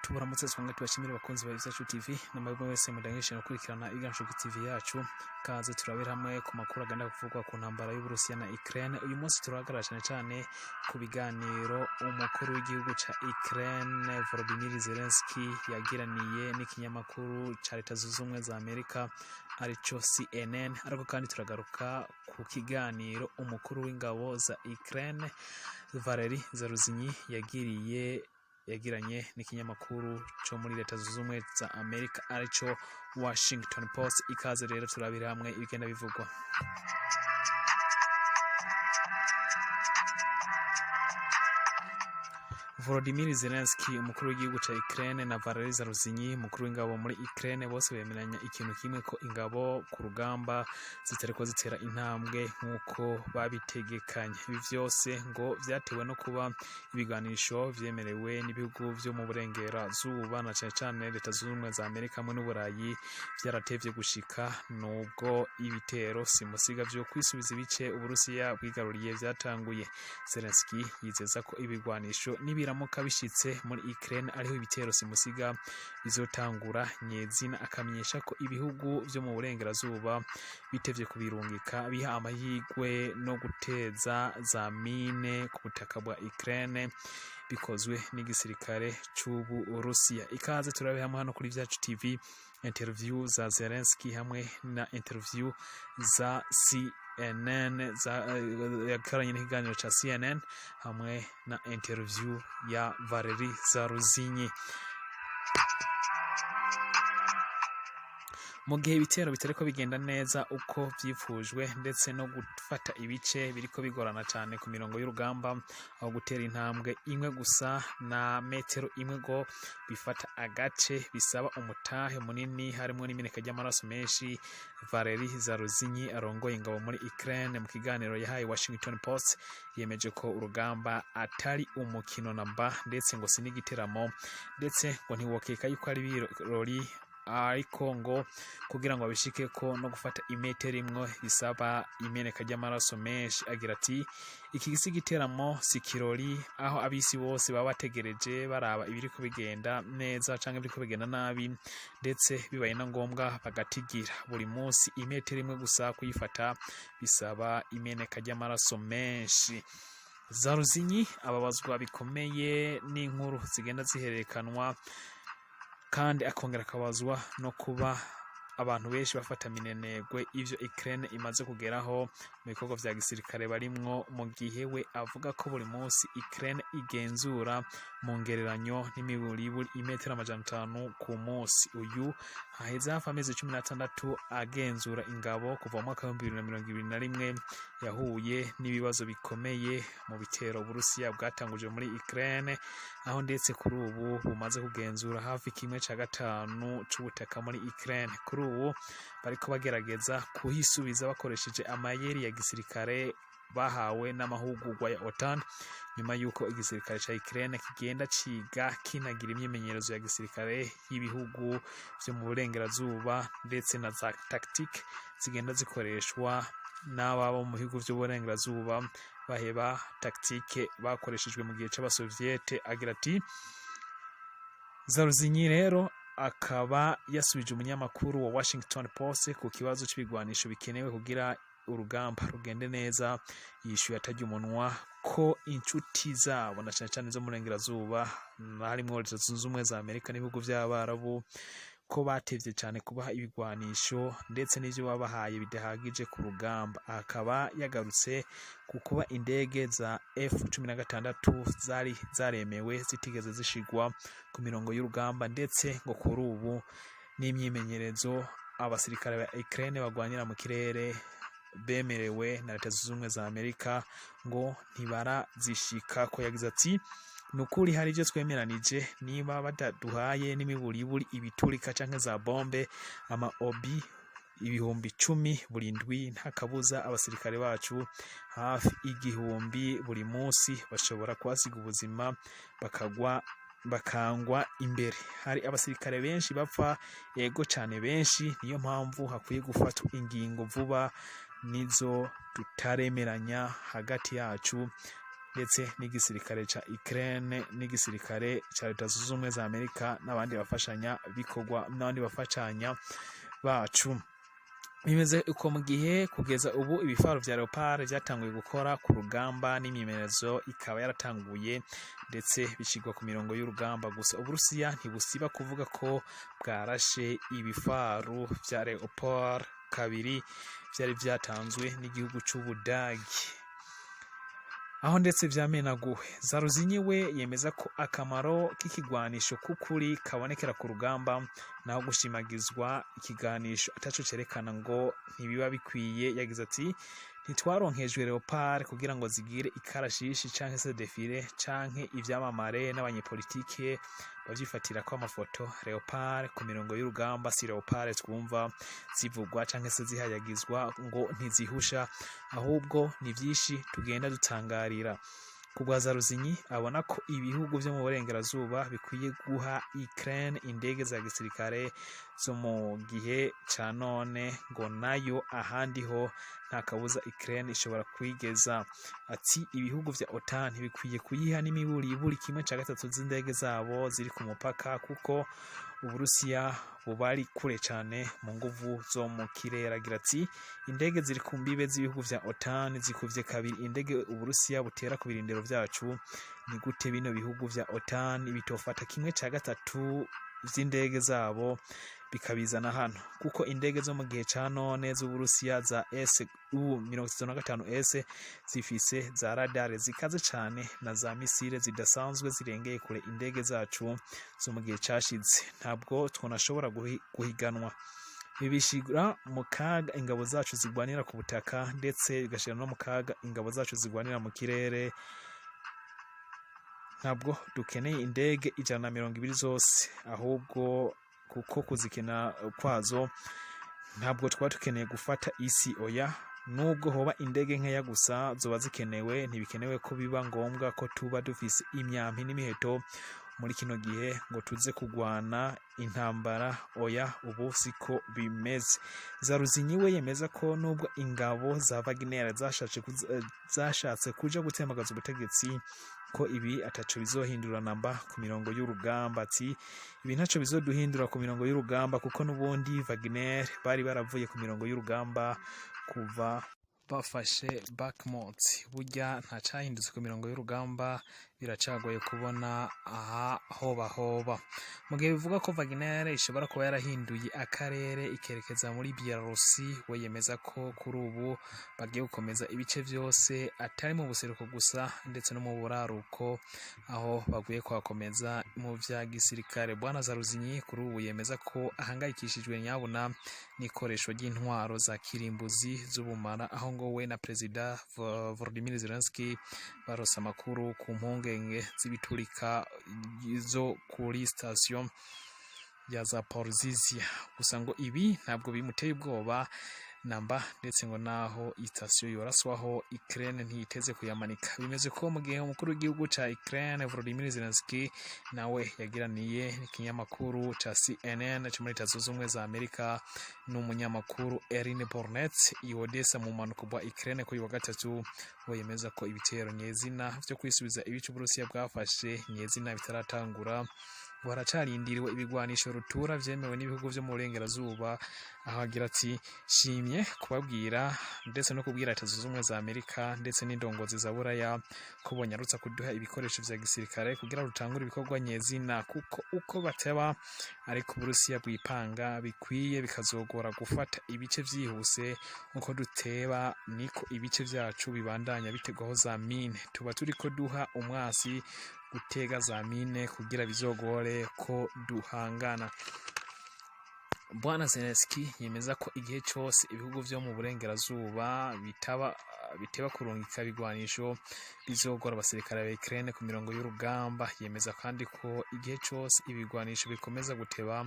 Tuburamutse twongera tubashimira abakunzi ba Zacu TV n'amabwe wese mudangisha no kurikirana Iganshuki TV yacu kaze turabera hamwe ku makuru agenda kuvugwa ku ntambara y'Uburusiya na Ukraine. Uyu munsi turagaragara cyane ku biganiro umukuru w'igihugu ca Ukraine Volodymyr Zelenskyy yagiraniye n'ikinyamakuru ca Leta Zunze Ubumwe za Amerika arico CNN, ariko kandi turagaruka ku kiganiro umukuru w'ingabo za Ukraine Zaluzhny yagiranye n'ikinyamakuru cyo muri Leta Zunze Ubumwe za Amerika arico Washington Post. Ikaze rero turabira hamwe ibigenda bivugwa. Volodymyr Zelenskyy umukuru w'igihugu ca Ukraine na Zaluzhny umukuru w'ingabo muri Ukraine bose bemeranya ikintu kimwe ko ingabo ku rugamba zitariko zitera intambwe nk'uko babitegekanye. Ibi vyose ngo vyatewe no kuba ibiganisho vyemerewe n'ibihugu vyo mu burengerazuba na cane Leta Zunze Ubumwe za Amerika hamwe n'Uburayi vyaratevye gushika, nubwo ibitero simusiga vyo kwisubiza ibice Uburusiya bwigaruriye vyatanguye. Zelenskyy yizeza ko ibigwanisho nibiramuka bishitse muri Ukraine ariho ibitero simusiga bizotangura nyezina, akamenyesha ko ibihugu vyo mu burengerazuba bitevye kubirungika biha amahirwe no guteza za mine ku butaka bwa Ukraine bikozwe n'igisirikare c'ubu Urusiya. Ikaze turabe hamwe hano kuri Zacu TV interview za Zelenskyy hamwe na interview za CNN yakaranye n'ikiganiro ca CNN hamwe na interview ya Zaluzhny. Mu gihe ibitero bitariko bigenda neza uko vyifujwe ndetse no gufata ibice biriko bigorana cyane ku mirongo y'urugamba, aho gutera intambwe imwe gusa na metero imwe go bifata agace bisaba umutahe munini harimo n'imeneka ry'amaraso menshi. Zaluzhny arongoye ingabo muri Ukraine mu kiganiro yahaye Washington Post yemeje ko urugamba atari umukino namba ndetse ngo sinigiteramo, ndetse ngo ntiwokeka yuko ari birori, ariko ngo kugira ngo abishike ko no gufata imetero imwe bisaba imeneka ry'amaraso menshi. Agira ati iki gisigiteramo sikirori aho abisi bose baba bategereje baraba ibiriko bigenda neza canke biriko bigenda nabi, ndetse bibaye na ngombwa bagatigira. Buri munsi imetero imwe gusa kuyifata bisaba imeneka ry'amaraso menshi. Zaluzhny ababazwa bikomeye n'inkuru zigenda zihererekanwa kandi akongera akabazwa no kuba abantu benshi bafata minenegwe ivyo Ukraine imaze kugeraho mu bikorwa vya gisirikare barimwo, mu gihe we avuga ko buri munsi Ukraine igenzura mu ngereranyo n'imiburiburi imetero 500 ku munsi. Uyu haheze hafi amezi 16 agenzura ingabo kuva mu mwaka wa 2021 yahuye n'ibibazo bikomeye mu bitero Uburusiya bwatanguje muri Ukraine, aho ndetse kuri ubu bumaze kugenzura hafi 1/5 c'ubutaka muri Ukraine. Kuri ubu bariko bagerageza kuhisubiza bakoresheje amayeri ya gisirikare bahawe n'amahugurwa ya OTAN, nyuma yuko igisirikare ca Ukraine kigenda ciga kinagira imyimenyerezo ya gisirikare y'ibihugu vyo mu burengerazuba, ndetse na za tactique zigenda zikoreshwa n'ababo mu bihugu vyo burengerazuba baheba tactique bakoreshejwe mu gihe c'abasoviete. Agira ati Zaluzhny rero akaba yasubije umunyamakuru wa Washington Post ku kibazo c'ibigwanisho bikenewe kugira urugamba rugende neza. Yishuye atajya umunwa ko inshuti zabo na cyane zo murengerazuba harimo Leta Zunze Ubumwe za Amerika n'ibihugu by'Abarabu ko batevye cyane kubaha ibigwanisho ndetse n'ivyo babahaye bidahagije ku rugamba. Akaba yagarutse ku kuba indege za F-16 zari zaremewe zitigeze zishigwa ku mirongo y'urugamba, ndetse ngo kuri ubu n'imyimenyerezo abasirikare ba Ukraine bagwanira mu kirere bemerewe na Leta Zunze Ubumwe za Amerika ngo ntibarazishika. Ko yagize ati nukuri hari ivyo twemeranije, niba bataduhaye n'imiburiburi ibiturika canke za bombe ama obi 10,000 buri ndwi, nta kabuza abasirikare bacu hafi 1,000 buri munsi bashobora kwasiga ubuzima bakangwa imbere. Hari abasirikare benshi bapfa, yego cyane benshi, niyo mpamvu hakwiye gufata ingingo vuba nizo tutaremeranya hagati yacu ndetse n'igisirikare ca Ukraine n'igisirikare ca Leta Zunze Ubumwe za Amerika n'abandi bafashanya bikorwa n'abandi bafashanya bacu. Bimeze uko mu gihe kugeza ubu ibifaro vya Leopard vyatanguye gukora ku rugamba n'imyimenyerezo ikaba yaratanguye ndetse bishigwa ku mirongo y'urugamba. Gusa Uburusiya ntibusiba kuvuga ko bwarashe ibifaro vya Leopard kabiri vyari vyatanzwe n'igihugu c'Ubudagi, aho ndetse vyamenaguwe. Zaluzhny we yemeza ko akamaro k'ikigwanisho k'ukuri kabonekera ku rugamba naho gushimagizwa ikiganisho ataco cerekana ngo ntibiba bikwiye. Yagize ati ntitwaronkejwe Leopard kugira ngo zigire ikarashishi canke se defile canke ivyamamare n'abanyepolitike bavyifatira ko amafoto. Leopard ku mirongo y'urugamba si Leopard twumva zivugwa canke se zihayagizwa ngo ntizihusha, ahubwo ni vyinshi tugenda dutangarira. Kubwa Zaluzhny abona ko ibihugu vyo mu burengerazuba bikwiye guha Ukraine indege za gisirikare zo mu gihe ca none ngo nayo ahandi ho nta kabuza Ukraine ishobora kwigeza. Ati ibihugu vya OTAN bikwiye kuyiha n'imiburiburi 1/3 z'indege zabo ziri ku mupaka kuko Uburusiya bubari kure cyane mu nguvu zo mu kirere. Agira ati indege ziri ku mbibe z'ibihugu vya OTAN zikuvye kabiri indege Uburusiya butera ku birindiro vyacu. Ni gute bino bihugu vya OTAN bitofata 1/3 z'indege zabo bikabizana hano? Kuko indege zo mu gihe ca none z'Uburusiya za Su-35S zifise za radar zikaze cyane na za misile zidasanzwe zirengeye kure indege zacu zo mu gihe cashize. Ntabwo twonashobora guhiganwa. Bibishira mu kaga ingabo zacu zigwanira ku butaka ndetse bigashira no mu kaga ingabo zacu zigwanira mu kirere. Ntabwo dukeneye indege 120 zose, ahubwo kuko kuzikena kwazo ntabwo twaba dukeneye gufata isi. Oya, nubwo hoba indege nkeya gusa zoba zikenewe, ntibikenewe ko biba ngombwa ko tuba dufise imyampi n'imiheto muri kino gihe ngo tuze kugwana intambara. Oya, ubu siko bimeze. Zaluzhny we yemeza ko nubwo ingabo za Wagner zashatse kuja gutembagaza ubutegetsi ko ibi ataco bizohindura namba ku mirongo y'urugamba. Ati ibi ntaco bizoduhindura ku mirongo y'urugamba kuko nubundi Wagner bari baravuye ku mirongo y'urugamba kuva bafashe Bakhmut. Burya nta cahindutse ku mirongo y'urugamba, biracagoye kubona aha hoba. Mu gihe bivuga ko Wagner ishobora kuba yarahinduye akarere ikerekeza muri Belarusi, we yemeza ko kuri ubu bagiye gukomeza ibice vyose atari mu buseruko gusa ndetse no mu buraruko, aho baguye kuhakomeza mu vya gisirikare. Bwana Zaluzhny kuri ubu yemeza ko ahangayikishijwe nyabuna n'ikoresho ry'intwaro za kirimbuzi z'ubumara, aho ngo we na Perezida Volodymyr Zelenskyy barose amakuru ku mpungenge z'ibiturika zo kuri station ya Zaporizhzhia. Gusa ngo ibi ntabwo bimuteye ubwoba namba, ndetse ngo naho station yoraswaho Ukraine ntiyiteze kuyamanika. Bimeze ko mu gihe umukuru w'igihugu ca Ukraine Volodymyr Zelenskyy nawe yagiraniye n'ikinyamakuru ca CNN cyo muri Leta Zunze Ubumwe za Amerika n'umunyamakuru Erin Bornett i Odessa mu manuko bwa Ukraine kuri wa gatatu, we yemeza ko ibitero nyezina vyo kwisubiza ibice Uburusiya bwafashe nyezina bitaratangura. Waracarindiriwe ibigwanisho rutura vyemewe n'ibihugu vyo mu burengerazuba, aho agira ati shimye kubabwira ndetse no kubwira Leta Zunze Ubumwe za Amerika ndetse n'indongozi za Buraya ko bonyarutsa kuduha ibikoresho vya gisirikare kugira rutangure ibikorwa nyezina, kuko uko bateba ariko Uburusiya bwipanga bikwiye bikazogora gufata ibice vyihuse. Uko duteba niko ibice vyacu bibandanya bitegwaho za mine. Tuba turiko duha umwasi gutega za mine kugira bizogore ko duhangana. Bwana Zelenskyy yemeza ko igihe cyose ibihugu vyo mu burengerazuba biteba kurungika bigwanisho bizogora abasirikare ba Ukraine ku mirongo y'urugamba. Yemeza kandi ko igihe cyose ibigwanisho bikomeza guteba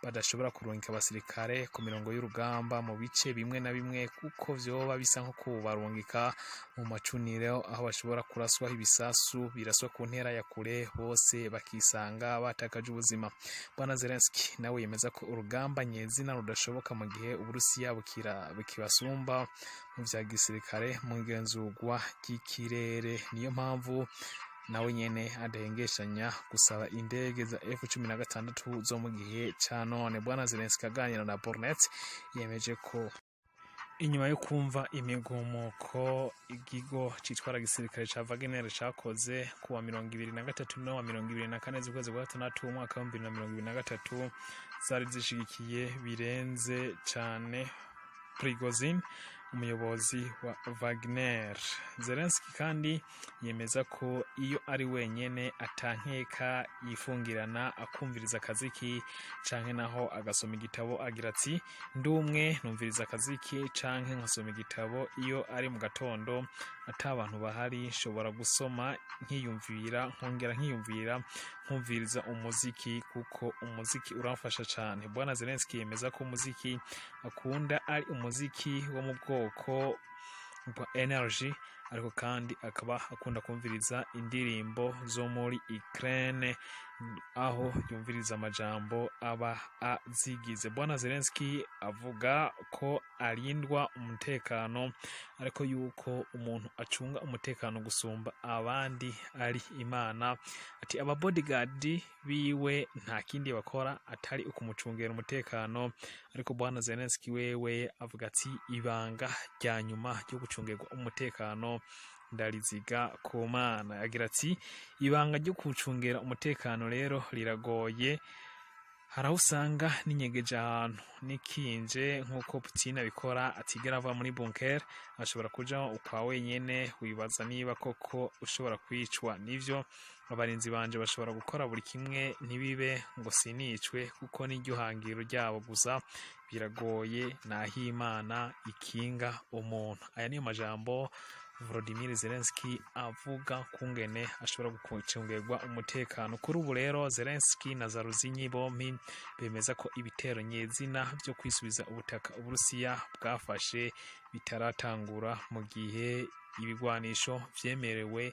badashobora kurungika abasirikare ku mirongo y'urugamba mu bice bimwe na bimwe, kuko vyoba bisa nko kubarungika mu macuniro aho bashobora kuraswaho ibisasu biraswa ku ntera ya kure, bose bakisanga batakaje ubuzima. Bwana Zelenskyy nawe yemeza ko urugamba nyezina rudashoboka mu gihe Uburusiya bukibasumba mu vya gisirikare mu igenzurwa ry'ikirere. Niyo mpamvu nawe nyene adahengeshanya gusaba indege za F-16 zo mu gihe ca none. Bwana Zelenskyy aganira na Bornet yemeje ko inyuma yo kumva imigumuko ikigo citwara gisirikare ca Wagner cakoze kuwa 23 no wa 24 z'ukwezi kwa gatandatu umwaka wa 2023 zari zishigikiye birenze cane Prigozhin, umuyobozi wa Wagner. Zelenskyy kandi yemeza ko iyo ari wenyene atankeka yifungirana akumviriza akaziki canke naho agasoma igitabo agira ati ndumwe numviriza akaziki canke nkasoma igitabo iyo ari mu gatondo ata abantu bahari nshobora gusoma nkiyumvira nkongera nkumviriza umuziki kuko umuziki uramfasha cane. Bwana Zelenskyy yemeza ko umuziki akunda ari umuziki wo mu bwoko bwa energy, ariko kandi akaba akunda kumviriza indirimbo zo muri Ukraine aho yumviriza amajambo aba azigize. Bwana Zelenskyy avuga ko arindwa umutekano, ariko yuko umuntu acunga umutekano gusumba abandi ari Imana. Ati aba bodyguard biwe nta kindi bakora atari ukumucungera umutekano, ariko Bwana Zelenskyy wewe avuga ati ibanga rya nyuma ryo gucungerwa umutekano ndariziga ku Mana. Agira ati ibanga ryo kucungera umutekano rero liragoye, haraho usanga ninyegeje ahantu nikinje nk'uko Putin abikora, atigera ava muri bunker, ashobora kuja ukwa wenyene wibaza niba koko ushobora kwicwa. Nivyo abarinzi banje bashobora gukora buri kimwe ntibibe ngo sinicwe kuko n'iryo hangiro ryabo, gusa biragoye naho Imana ikinga umuntu. Aya niyo majambo Volodymyr Zelenskyy avuga kungene ashobora gucungerwa umutekano. Kuri ubu rero Zelenskyy na Zaluzhny bompi bemeza ko ibitero nyezina byo kwisubiza ubutaka Uburusiya bwafashe bitaratangura, mu gihe ibigwanisho vyemerewe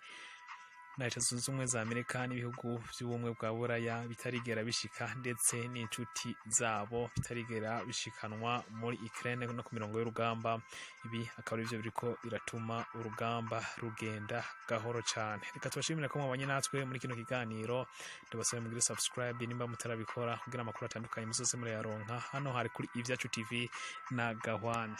na Leta Zunze Ubumwe za Amerika n'ibihugu by'ubumwe bwa Buraya bitarigera bishika, ndetse n'inshuti zabo bitarigera bishikanwa muri Ukraine no ku mirongo y'urugamba. Ibi akaba arivyo biriko biratuma urugamba rugenda gahoro cane. Reka tubashimire ko mwabanye natwe muri kino kiganiro, ndabasaba mugire subscribe nimba mutarabikora kugira amakuru atandukanye muzoze muri yaronka. Hano hari kuri Ivyacu TV na Gahwana.